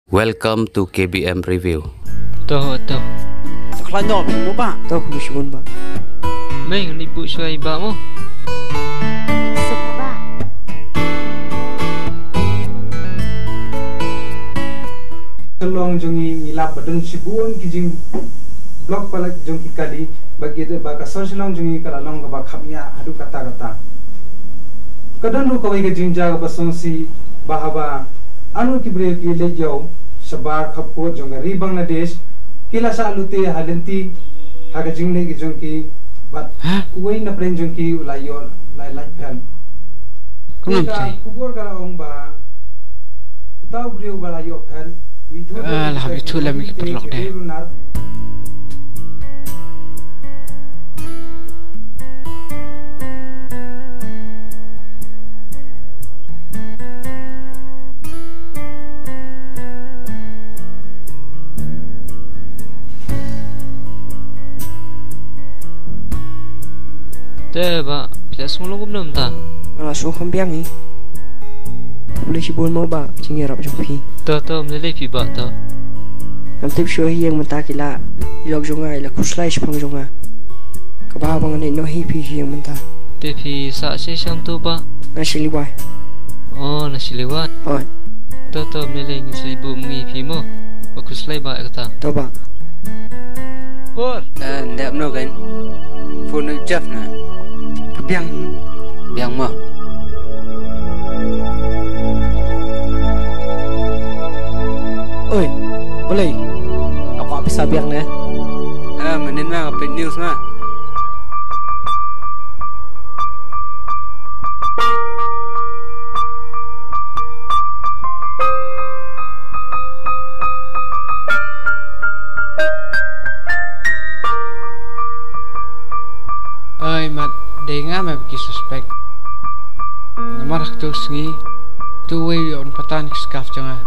Welcome to KBM Review. Toh. Sekelah mo ba? Toh kulusyon ba? May lipu siya iba mo. Suka ba? Long jongi ngilap badun sibuon kijing blok palak jongi kali bagi itu baka sosialong jongi kalalong ka bakhamya adu kata kadang lu kawai ke jinja ka basong si bahaba anu kibre ki lejau sabar khapko jonga ribang na desh kila sa alute halenti haga jingne ki jongi bat uwei na pren jongi ulayo lai phan Kumam kubur ka ong ba utaw briu balayo phan lah itu lah mikir pelok deh. Teh, Pak, bisa semulung belum tak? Langsung kambiang ni. Boleh sibuk mau ba? Cingir apa jumpi? Toh, meleleh pi Pak toh. Nanti syohi yang mentah kila, ilok jongai la kuslai sepang jonga. Kabah bang ni no hipi yang mentah. Teh pi sak sesang tu Pak. Nasi liwai. Oh, nasi lewat. Oh, Toh, meleleh ni seribu mengipi mo. Bagus lagi Pak kata. tahu ba? Pur. Ndak no kan. Phone Jeff na. Kambiang. Biang mo. Oi, boleh. Aku habis sabiang na. Menin mah apa news mah. Oi, mat, dengar mah bagi suspek. Nomor tu sengi, tu way on patan skaf jangan.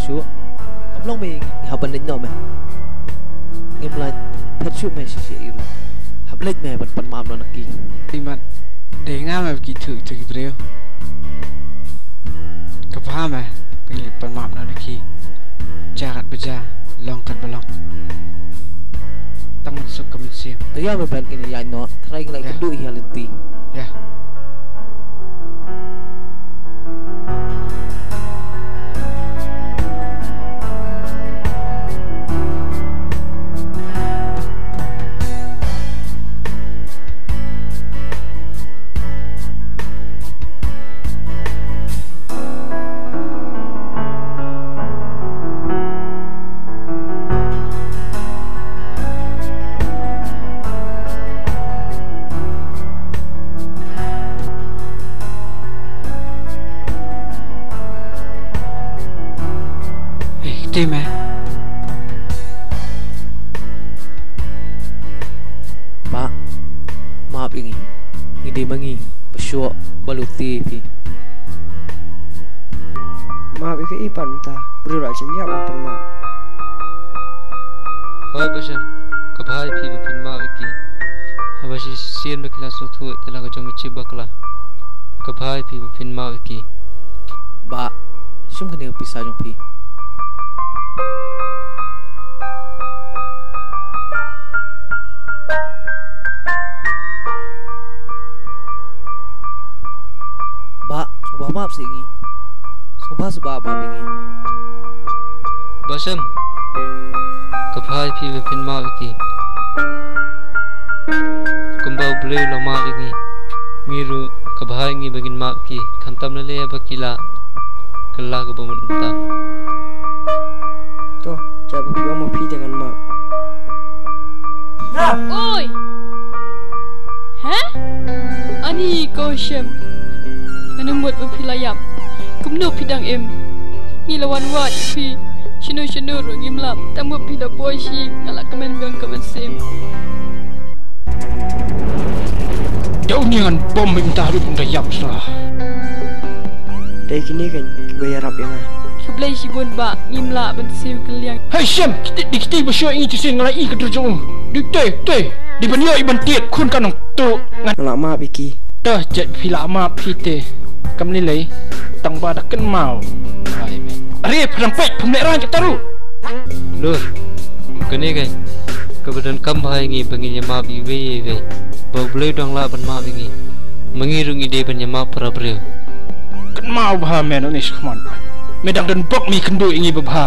chú ông long mình học bên đến nhau mẹ nghiêm lại thật sự mẹ sẽ yêu học lên mẹ vẫn bận mạm nó kì thì mà để ngã mẹ kỳ thử từ brio cái phá mẹ bên lip bận mạm nó kì cha cắt baca long cắt balong tăng masuk ke museum tới giờ mẹ bạn ini ya nó thay lại cái đuôi hiền lên tì ya mẹ pak maaf ini ngide mangi besok baluti pi maaf ke ipan ta bro ra chen ya pan ma Hoi pasam kabhai phi bapin ma iki habashi sien bakla so thu ela ka jong chi bakla kabhai phi bapin ma iki ba sum kene pisa jong pi ba sumba maaf singi sumba sebab apa ini basam kabhai phi bapin ma iki kumbau bleu lama iki miru kabhai ngi bagin ma iki khantam na le bakila kala ka bamun ta to cha ba phi ma phi dengan ma oi hả ani ko shem ana mot ba phi layap kumno phi dang em ni lawan wa phi shinu ro ngim lap tamu phi da boy shi ngala kamen bang kamen sem jauh ni ngan bom minta hidup dah yap sah dai kini kan gaya rap yang kublai shi bon ba ngim la ban sem kaliang hey shem dikti besok ini cisin ngalai i kedrujung dikte di banyo iban tiet kun kanong tu ngan la ma biki dah jet pila ma pite kam ni lei tang ba dak ken mau hai me are phang pet phum le ran taru lo kene kai kabadan kam bhai ngi bangin ya ma bi ve bau bleu dang la ban ma ngi mengiru ngi de ban ya ma pra breu ken mau bah me no ni shkman me dang dan bok mi kendu ingi babha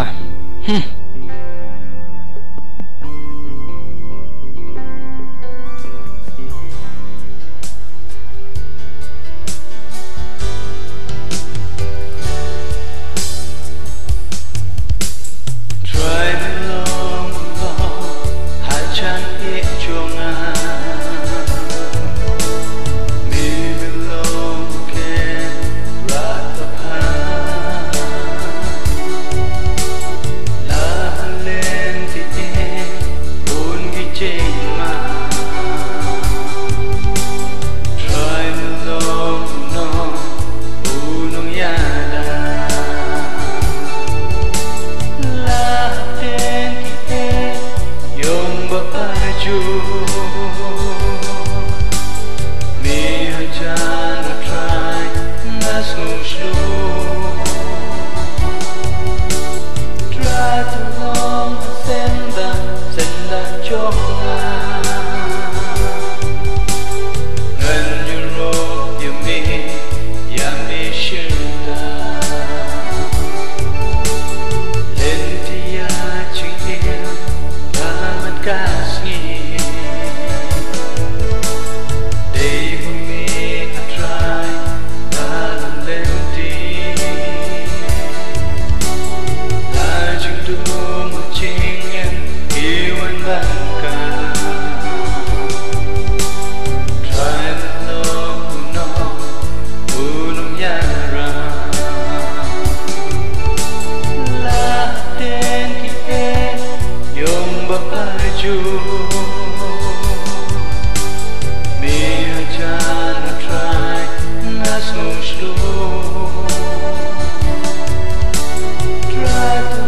Try to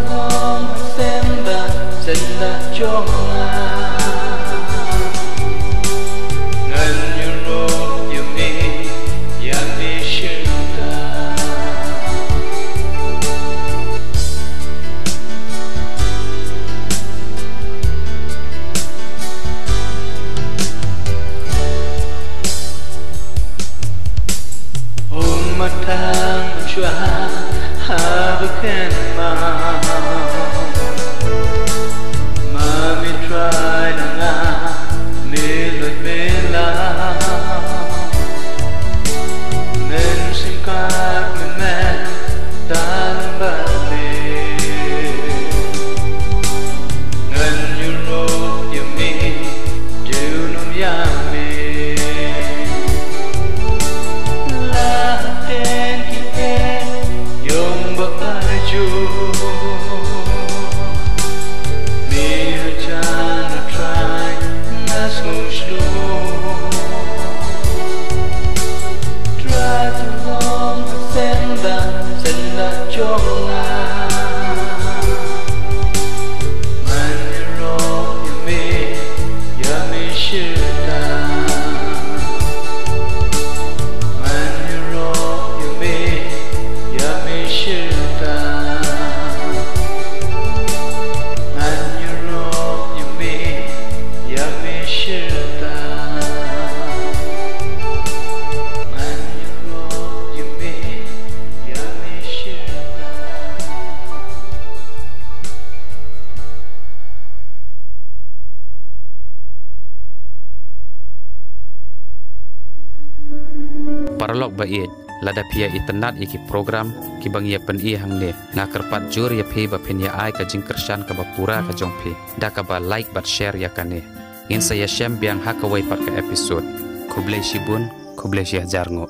barlok ba i lada pia itenat iki program ki bang ya pen i hang ne na kerpat jur ya phi ba pen ya ai ka jing kersan ka ba pura ka jong phi da ka ba like bat share ya kane in saya syam biang hakawai pat ka episode kublai shibun kublai syah jarngo